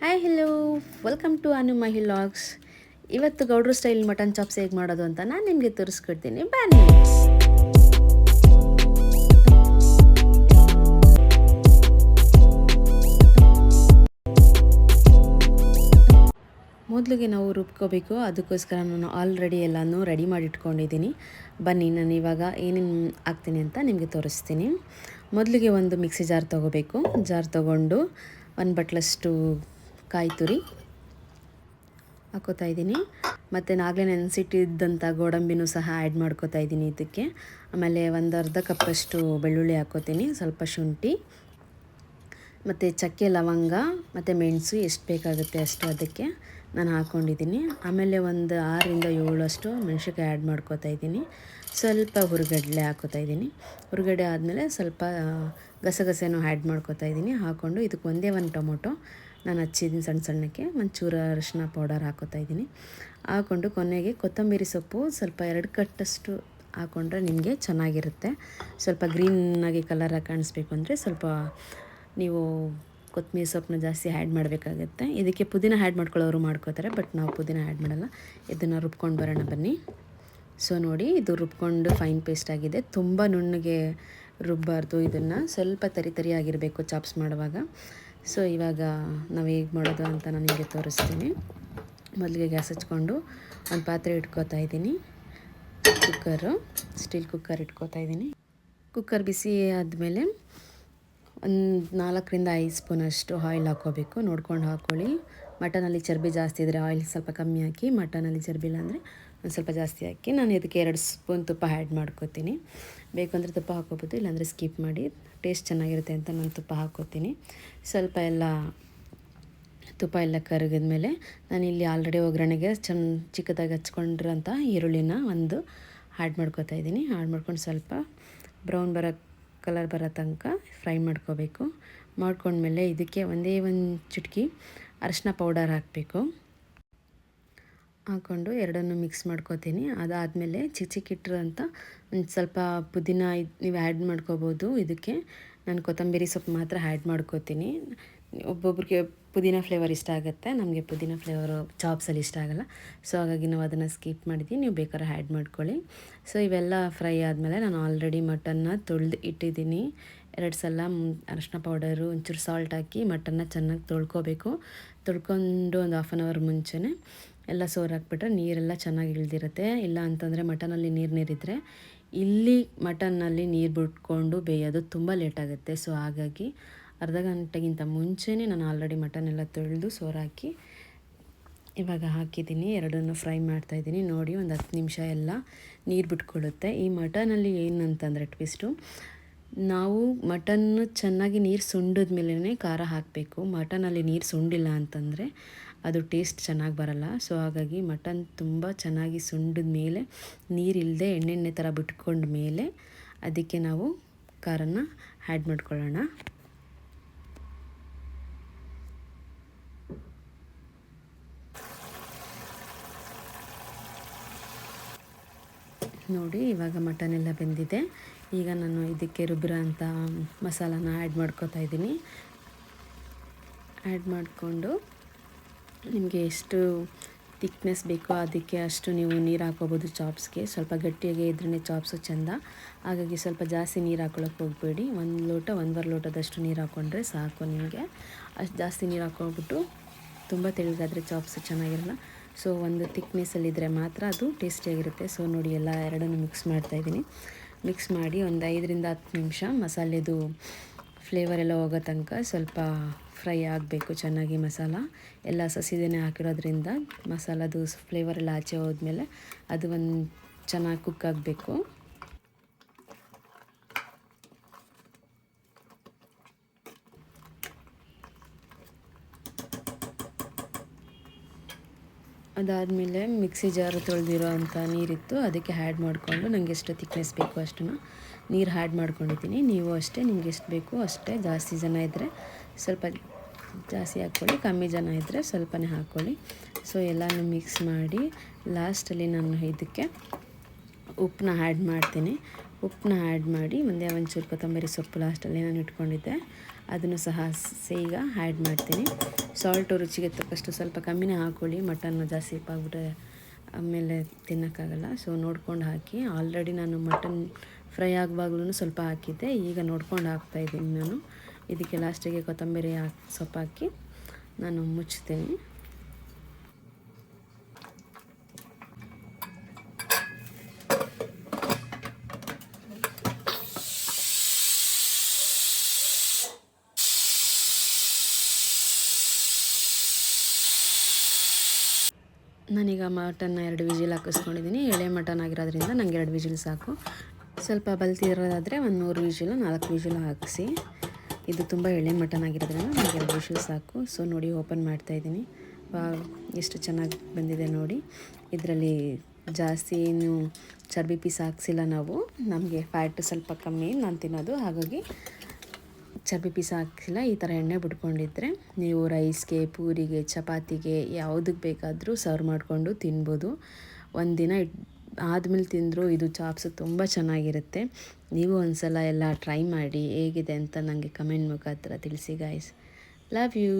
Hi hello, welcome to Anu Mahi vlogs. ಇವತ್ತು ಗೌಡ್ರು style mutton chops ಹೇಗೆ ಮಾಡೋದು ಅಂತ ನಾನು ನಿಮಗೆ ತೋರಿಸ್ಕೊಡ್ತೀನಿ, ಬನ್ನಿ. ಮೊದಲಿಗೆ ನಾವು ರುಬ್ಕೋಬೇಕು. ಅದಕ್ಕೋಸ್ಕರ ನಾನು ಆಲ್ರೆಡಿ ಎಲ್ಲನೂ ರೆಡಿ ಮಾಡಿ ಇಟ್ಕೊಂಡಿದ್ದೀನಿ. ಬನ್ನಿ, ನಾನು ಇವಾಗ ಏನೇನು ಹಾಕ್ತೀನಿ ಅಂತ ನಿಮಗೆ ತೋರಿಸ್ತೀನಿ. ಮೊದಲಿಗೆ ಒಂದು ಮಿಕ್ಸಿ ಜಾರ್ ತೊಗೋಬೇಕು. ಜಾರ್ ತೊಗೊಂಡು ಒಂದು ಬಟ್ಲಷ್ಟು ಕಾಯಿ ತುರಿ ಹಾಕೋತಾ ಇದ್ದೀನಿ. ಮತ್ತು ಆಗಲೇ ನೆನೆಸಿಟ್ಟಿದ್ದಂಥ ಗೋಡಂಬಿನೂ ಸಹ ಆ್ಯಡ್ ಮಾಡ್ಕೋತಾ ಇದ್ದೀನಿ ಇದಕ್ಕೆ. ಆಮೇಲೆ ಒಂದು ಅರ್ಧ ಕಪ್ಪಷ್ಟು ಬೆಳ್ಳುಳ್ಳಿ ಹಾಕೋತೀನಿ, ಸ್ವಲ್ಪ ಶುಂಠಿ ಮತ್ತು ಚಕ್ಕೆ, ಲವಂಗ ಮತ್ತು ಮೆಣಸು ಎಷ್ಟು ಬೇಕಾಗುತ್ತೆ ಅಷ್ಟು ಅದಕ್ಕೆ ನಾನು ಹಾಕ್ಕೊಂಡಿದ್ದೀನಿ. ಆಮೇಲೆ ಒಂದು 6ರಿಂದ 7 ಮೆಣಸಿನ್ಕಾಯಿ ಆ್ಯಡ್ ಮಾಡ್ಕೋತಾ ಇದ್ದೀನಿ. ಸ್ವಲ್ಪ ಹುರಿಗಡಲೆ ಹಾಕೋತಾ ಇದ್ದೀನಿ. ಹುರಿಗಡ್ಲೆ ಆದಮೇಲೆ ಸ್ವಲ್ಪ ಗಸಗಸೆನೂ ಆ್ಯಡ್ ಮಾಡ್ಕೋತಾ ಇದ್ದೀನಿ. ಹಾಕ್ಕೊಂಡು ಇದಕ್ಕೆ ಒಂದು ಟೊಮೊಟೊ ನಾನು ಹಚ್ಚಿದ್ದೀನಿ ಸಣ್ಣಕ್ಕೆ. ಒಂಚೂರು ಅರಿಶಿನ ಪೌಡರ್ ಹಾಕೋತಾ ಇದ್ದೀನಿ. ಹಾಕ್ಕೊಂಡು ಕೊನೆಗೆ ಕೊತ್ತಂಬರಿ ಸೊಪ್ಪು ಸ್ವಲ್ಪ 2 ಕಟ್ಟಷ್ಟು ಹಾಕ್ಕೊಂಡ್ರೆ ನಿಮಗೆ ಚೆನ್ನಾಗಿರುತ್ತೆ. ಸ್ವಲ್ಪ ಗ್ರೀನಾಗಿ ಕಲರಾಗಿ ಕಾಣಿಸ್ಬೇಕು ಅಂದರೆ ಸ್ವಲ್ಪ ನೀವು ಕೊತ್ತಂಬರಿ ಸೊಪ್ಪನ್ನ ಜಾಸ್ತಿ ಆ್ಯಡ್ ಮಾಡಬೇಕಾಗತ್ತೆ. ಇದಕ್ಕೆ ಪುದೀನ ಆ್ಯಡ್ ಮಾಡ್ಕೊಳ್ಳೋರು ಮಾಡ್ಕೋತಾರೆ, ಬಟ್ ನಾವು ಪುದೀನ ಆ್ಯಡ್ ಮಾಡಲ್ಲ. ಇದನ್ನು ರುಬ್ಕೊಂಡು ಬರೋಣ ಬನ್ನಿ. ಸೊ ನೋಡಿ, ಇದು ರುಬ್ಕೊಂಡು ಫೈನ್ ಪೇಸ್ಟ್ ಆಗಿದೆ. ತುಂಬ ನುಣ್ಣಗೆ ರುಬ್ಬಾರ್ದು, ಇದನ್ನು ಸ್ವಲ್ಪ ತರಿಯಾಗಿರಬೇಕು ಚಾಪ್ಸ್ ಮಾಡುವಾಗ. ಸೊ ಇವಾಗ ನಾವು ಹೇಗೆ ಮಾಡೋದು ಅಂತ ನಾನು ನಿಮಗೆ ತೋರಿಸ್ತೀನಿ. ಮೊದಲಿಗೆ ಗ್ಯಾಸ್ ಹಚ್ಕೊಂಡು ಒಂದು ಪಾತ್ರೆ ಇಟ್ಕೋತಾ ಇದ್ದೀನಿ. ಸ್ಟೀಲ್ ಕುಕ್ಕರ್ ಇಟ್ಕೋತಾ ಇದ್ದೀನಿ. ಕುಕ್ಕರ್ ಬಿಸಿ ಆದಮೇಲೆ ಒಂದು 4ರಿಂದ 5 ಸ್ಪೂನಷ್ಟು ಆಯಿಲ್ ಹಾಕ್ಕೋಬೇಕು. ನೋಡ್ಕೊಂಡು ಹಾಕ್ಕೊಳ್ಳಿ. ಮಟನಲ್ಲಿ ಚರ್ಬಿ ಜಾಸ್ತಿ ಇದ್ದರೆ ಆಯಿಲ್ ಸ್ವಲ್ಪ ಕಮ್ಮಿ ಹಾಕಿ, ಮಟನಲ್ಲಿ ಚರ್ಬಿ ಇಲ್ಲ ಅಂದರೆ ಒಂದು ಸ್ವಲ್ಪ ಜಾಸ್ತಿ ಹಾಕಿ. ನಾನು ಇದಕ್ಕೆ 2 ಸ್ಪೂನ್ ತುಪ್ಪ ಆ್ಯಡ್ ಮಾಡ್ಕೋತೀನಿ. ಬೇಕು ಅಂದರೆ ತುಪ್ಪ ಹಾಕ್ಕೋಬೋದು, ಇಲ್ಲಾಂದರೆ ಸ್ಕಿಪ್ ಮಾಡಿ. ಟೇಸ್ಟ್ ಚೆನ್ನಾಗಿರುತ್ತೆ ಅಂತ ನಾನು ತುಪ್ಪ ಹಾಕ್ಕೋತೀನಿ. ಸ್ವಲ್ಪ ತುಪ್ಪ ಎಲ್ಲ ಕರಗಿದ್ಮೇಲೆ ನಾನಿಲ್ಲಿ ಆಲ್ರೆಡಿ ಒಗ್ಗರಣೆಗೆ ಚಿಕ್ಕದಾಗಿ ಹಚ್ಕೊಂಡಿರೋಂಥ ಈರುಳ್ಳಿನ ಒಂದು ಆ್ಯಡ್ ಮಾಡ್ಕೋತಾ ಇದ್ದೀನಿ. ಆ್ಯಡ್ ಮಾಡ್ಕೊಂಡು ಸ್ವಲ್ಪ ಬ್ರೌನ್ ಕಲರ್ ಬರೋ ತನಕ ಫ್ರೈ ಮಾಡ್ಕೋಬೇಕು. ಮಾಡ್ಕೊಂಡ್ಮೇಲೆ ಇದಕ್ಕೆ ಒಂದೇ ಒಂದು ಚಿಟಕಿ ಅರಿಶಿನ ಪೌಡರ್ ಹಾಕಬೇಕು. ಹಾಕ್ಕೊಂಡು ಎರಡನ್ನೂ ಮಿಕ್ಸ್ ಮಾಡ್ಕೋತೀನಿ. ಅದಾದಮೇಲೆ ಚಿಕ್ಕಿಟ್ಟಿರೋಂಥ ಒಂದು ಸ್ವಲ್ಪ ಪುದೀನ ನೀವು ಆ್ಯಡ್ ಮಾಡ್ಕೋಬೋದು. ಇದಕ್ಕೆ ನಾನು ಕೊತ್ತಂಬರಿ ಸೊಪ್ಪು ಮಾತ್ರ ಆ್ಯಡ್ ಮಾಡ್ಕೋತೀನಿ. ಒಬ್ಬೊಬ್ರಿಗೆ ಪುದೀನ ಫ್ಲೇವರ್ ಇಷ್ಟ ಆಗುತ್ತೆ, ನಮಗೆ ಪುದೀನ ಫ್ಲೇವರು ಚಾಪ್ಸಲ್ಲಿ ಇಷ್ಟ ಆಗೋಲ್ಲ. ಸೊ ಹಾಗಾಗಿ ನಾವು ಅದನ್ನು ಸ್ಕಿಪ್ ಮಾಡಿದ್ವಿ. ನೀವು ಬೇಕಾದ್ರೆ ಆ್ಯಡ್ ಮಾಡ್ಕೊಳ್ಳಿ. ಸೊ ಇವೆಲ್ಲ ಫ್ರೈ ಆದಮೇಲೆ ನಾನು ಆಲ್ರೆಡಿ ಮಟನ್ನ ತೊಳೆದು ಇಟ್ಟಿದ್ದೀನಿ. 2 ಸಲ ಅರಿಶಿನ ಪೌಡರು, ಒಂಚೂರು ಸಾಲ್ಟ್ ಹಾಕಿ ಮಟನ್ನ ಚೆನ್ನಾಗಿ ತೊಳ್ಕೊಬೇಕು. ತೊಳ್ಕೊಂಡು ಒಂದು 1/2 ಅವರ್ ಮುಂಚೆನೇ ಎಲ್ಲ ಸೋರಾಕ್ಬಿಟ್ರೆ ನೀರೆಲ್ಲ ಚೆನ್ನಾಗಿ ಇಳಿದಿರುತ್ತೆ. ಇಲ್ಲ ಅಂತಂದರೆ ಮಟನಲ್ಲಿ ನೀರಿದ್ದರೆ ಇಲ್ಲಿ ಮಟನ್ನಲ್ಲಿ ನೀರು ಬಿಟ್ಕೊಂಡು ಬೇಯೋದು ತುಂಬ ಲೇಟಾಗುತ್ತೆ. ಸೊ ಹಾಗಾಗಿ ಅರ್ಧ ಗಂಟೆಗಿಂತ ಮುಂಚೆನೇ ನಾನು ಆಲ್ರೆಡಿ ಮಟನ್ ಎಲ್ಲ ತೊಳೆದು ಸೋರಾಕಿ ಇವಾಗ ಹಾಕಿದ್ದೀನಿ. ಎರಡನ್ನೂ ಫ್ರೈ ಮಾಡ್ತಾಯಿದ್ದೀನಿ. ನೋಡಿ, ಒಂದು 10 ನಿಮಿಷ ಎಲ್ಲ ನೀರು ಬಿಟ್ಕೊಳ್ಳುತ್ತೆ. ಈ ಮಟನಲ್ಲಿ ಏನಂತಂದರೆ ಟ್ವಿಸ್ಟು, ನಾವು ಮಟನ್ನು ಚೆನ್ನಾಗಿ ನೀರು ಸುಂಡಿದ ಮೇಲೇ ಖಾರ ಹಾಕಬೇಕು. ಮಟನಲ್ಲಿ ನೀರು ಸುಂಡಿಲ್ಲ ಅಂತಂದರೆ ಅದು ಟೇಸ್ಟ್ ಚೆನ್ನಾಗಿ ಬರಲ್ಲ. ಸೊ ಹಾಗಾಗಿ ಮಟನ್ ತುಂಬ ಚೆನ್ನಾಗಿ ಸುಂಡಿದ ಮೇಲೆ, ನೀರಿಲ್ಲದೆ ಎಣ್ಣೆ ಥರ ಬಿಟ್ಕೊಂಡ ಮೇಲೆ ಅದಕ್ಕೆ ನಾವು ಖಾರನ ಆ್ಯಡ್ ಮಾಡ್ಕೊಳ್ಳೋಣ. ನೋಡಿ, ಇವಾಗ ಮಟನ್ ಎಲ್ಲ ಬೆಂದಿದೆ. ಈಗ ನಾನು ಇದಕ್ಕೆ ರುಬ್ಬಿರೋ ಅಂಥ ಮಸಾಲಾನ ಆ್ಯಡ್ ಮಾಡ್ಕೋತಾ ಇದ್ದೀನಿ. ಆ್ಯಡ್ ಮಾಡಿಕೊಂಡು ನಿಮಗೆ ಎಷ್ಟು ತಿಕ್ನೆಸ್ ಬೇಕೋ ಅದಕ್ಕೆ ಅಷ್ಟು ನೀವು ನೀರು ಹಾಕ್ಕೋಬೋದು. ಚಾಪ್ಸ್ಗೆ ಸ್ವಲ್ಪ ಗಟ್ಟಿಯಾಗಿ ಇದ್ರೇ ಚಾಪ್ಸು ಚೆಂದ. ಹಾಗಾಗಿ ಸ್ವಲ್ಪ ಜಾಸ್ತಿ ನೀರು ಹಾಕ್ಕೊಳ್ಳೋಕೆ ಹೋಗಬೇಡಿ. 1 ಲೋಟ 1.5 ಲೋಟದಷ್ಟು ನೀರು ಹಾಕ್ಕೊಂಡ್ರೆ ಸಾಕು ನಿಮಗೆ. ಅಷ್ಟು ಜಾಸ್ತಿ ನೀರು ಹಾಕ್ಕೊಂಡ್ಬಿಟ್ಟು ತುಂಬ ತೆಳ್ಳಗಾದರೆ ಚಾಪ್ಸು ಚೆನ್ನಾಗಿರಲ್ಲ. ಸೊ ಒಂದು ತಿಕ್ನೆಸ್ಸಲ್ಲಿದ್ದರೆ ಮಾತ್ರ ಅದು ಟೇಸ್ಟಿಯಾಗಿರುತ್ತೆ. ಸೊ ನೋಡಿ, ಎರಡನ್ನೂ ಮಿಕ್ಸ್ ಮಾಡ್ತಾಯಿದ್ದೀನಿ. ಮಿಕ್ಸ್ ಮಾಡಿ ಒಂದು 5ರಿಂದ 10 ನಿಮಿಷ ಮಸಾಲೆದು ಫ್ಲೇವರ್ ಎಲ್ಲ ಹೋಗೋ ತನಕ ಸ್ವಲ್ಪ ಫ್ರೈ ಆಗಬೇಕು ಚೆನ್ನಾಗಿ. ಮಸಾಲ ಎಲ್ಲ ಸಸಿದೇನೆ ಹಾಕಿರೋದ್ರಿಂದ ಮಸಾಲದು ಫ್ಲೇವರ್ ಎಲ್ಲ ಆಚೆ ಹೋದ್ಮೇಲೆ ಅದು ಒಂದು ಚೆನ್ನಾಗಿ ಕುಕ್ ಆಗಬೇಕು. ಅದಾದಮೇಲೆ ಮಿಕ್ಸಿ ಜಾರು ತೊಳೆದಿರೋ ಅಂಥ ನೀರಿತ್ತು, ಅದಕ್ಕೆ ಆ್ಯಡ್ ಮಾಡಿಕೊಂಡು ನನಗೆ ಎಷ್ಟು ತಿಕ್ನೆಸ್ ಬೇಕು ಅಷ್ಟನ್ನು ನೀರು ಆ್ಯಡ್ ಮಾಡ್ಕೊಂಡಿದ್ದೀನಿ. ನೀವು ಅಷ್ಟೇ, ನಿಮ್ಗೆ ಎಷ್ಟು ಬೇಕು ಅಷ್ಟೇ. ಜಾಸ್ತಿ ಜನ ಇದ್ದರೆ ಸ್ವಲ್ಪ ಜಾಸ್ತಿ ಹಾಕ್ಕೊಳ್ಳಿ, ಕಮ್ಮಿ ಜನ ಇದ್ದರೆ ಸ್ವಲ್ಪನೇ ಹಾಕ್ಕೊಳ್ಳಿ. ಸೊ ಎಲ್ಲನೂ ಮಿಕ್ಸ್ ಮಾಡಿ ಲಾಸ್ಟಲ್ಲಿ ನಾನು ಇದಕ್ಕೆ ಉಪ್ಪನ್ನ ಆ್ಯಡ್ ಮಾಡ್ತೀನಿ. ಉಪ್ಪನ್ನ ಆ್ಯಡ್ ಮಾಡಿ ಒಂಚೂರು ಕೊತ್ತಂಬರಿ ಸೊಪ್ಪು ಲಾಸ್ಟಲ್ಲಿ ನಾನು ಇಟ್ಕೊಂಡಿದ್ದೆ ಅದನ್ನು ಸಹ ಈಗ ಆ್ಯಡ್ ಮಾಡ್ತೀನಿ. ಸಾಲ್ಟು ರುಚಿಗೆ ತಕ್ಕಷ್ಟು ಸ್ವಲ್ಪ ಕಮ್ಮಿನೇ ಹಾಕ್ಕೊಳ್ಳಿ, ಮಟನ್ನು ಜಾಸ್ತಿ ಉಪ್ಪಾಗ್ಬಿಟ್ರೆ ಆಮೇಲೆ ತಿನ್ನೋಕ್ಕಾಗಲ್ಲ. ಸೊ ನೋಡ್ಕೊಂಡು ಹಾಕಿ. ಆಲ್ರೆಡಿ ನಾನು ಮಟನ್ ಫ್ರೈ ಆಗುವಾಗಲೂ ಸ್ವಲ್ಪ ಹಾಕಿದ್ದೆ, ಈಗ ನೋಡ್ಕೊಂಡು ಹಾಕ್ತಾಯಿದ್ದೀನಿ ನಾನು. ಇದಕ್ಕೆ ಲಾಸ್ಟಿಗೆ ಕೊತ್ತಂಬರಿ ಸೊಪ್ಪು ಹಾಕಿ ನಾನು ಮುಚ್ತೀನಿ. ನಾನೀಗ ಮಟನ್ನ 2 ವಿಜಿಲ್ ಹಾಕಿಸ್ಕೊಂಡಿದ್ದೀನಿ. ಎಳೆ ಮಟನ್ ಆಗಿರೋದ್ರಿಂದ ನನಗೆ 2 ವಿಜಿಲ್ ಸಾಕು. ಸ್ವಲ್ಪ ಬಲ್ತಿರೋದಾದರೆ ಒಂದು 3 ವಿಜಿಲು 4 ವಿಜಿಲು ಹಾಕಿಸಿ. ಇದು ತುಂಬ ಎಳೆ ಮಟನ್ ಆಗಿರೋದ್ರಿಂದ ನನಗೆ 2 ವಿಜಿಲ್ ಸಾಕು. ಸೊ ನೋಡಿ, ಓಪನ್ ಮಾಡ್ತಾಯಿದ್ದೀನಿ. ಎಷ್ಟು ಚೆನ್ನಾಗಿ ಬಂದಿದೆ ನೋಡಿ. ಇದರಲ್ಲಿ ಜಾಸ್ತಿ ಏನು ಚರ್ಬಿ ಪೀಸ್ ಹಾಕ್ಸಿಲ್ಲ ನಾವು. ನಮಗೆ ಫ್ಯಾಟ್ ಸ್ವಲ್ಪ ಕಮ್ಮಿ ನಾನು ತಿನ್ನೋದು, ಹಾಗಾಗಿ ಚರ್ಬಿ ಪೀಸ್ ಹಾಕಿಲ್ಲ. ಈ ಥರ ಎಣ್ಣೆ ಬಿಟ್ಕೊಂಡಿದ್ರೆ ನೀವು ರೈಸ್ಗೆ, ಪೂರಿಗೆ, ಚಪಾತಿಗೆ ಯಾವುದಕ್ಕೆ ಬೇಕಾದರೂ ಸರ್ವ್ ಮಾಡಿಕೊಂಡು ತಿನ್ಬೋದು. ಒಂದಿನ ಆದಮೇಲೆ ತಿಂದರೂ ಇದು ಚಾಪ್ಸು ತುಂಬ ಚೆನ್ನಾಗಿರುತ್ತೆ. ನೀವು ಒಂದು ಸಲ ಎಲ್ಲ ಟ್ರೈ ಮಾಡಿ ಹೇಗಿದೆ ಅಂತ ನನಗೆ ಕಮೆಂಟ್ ಮುಖಾಂತರ ತಿಳಿಸಿ ಗಾಯ್ಸ್. Love you.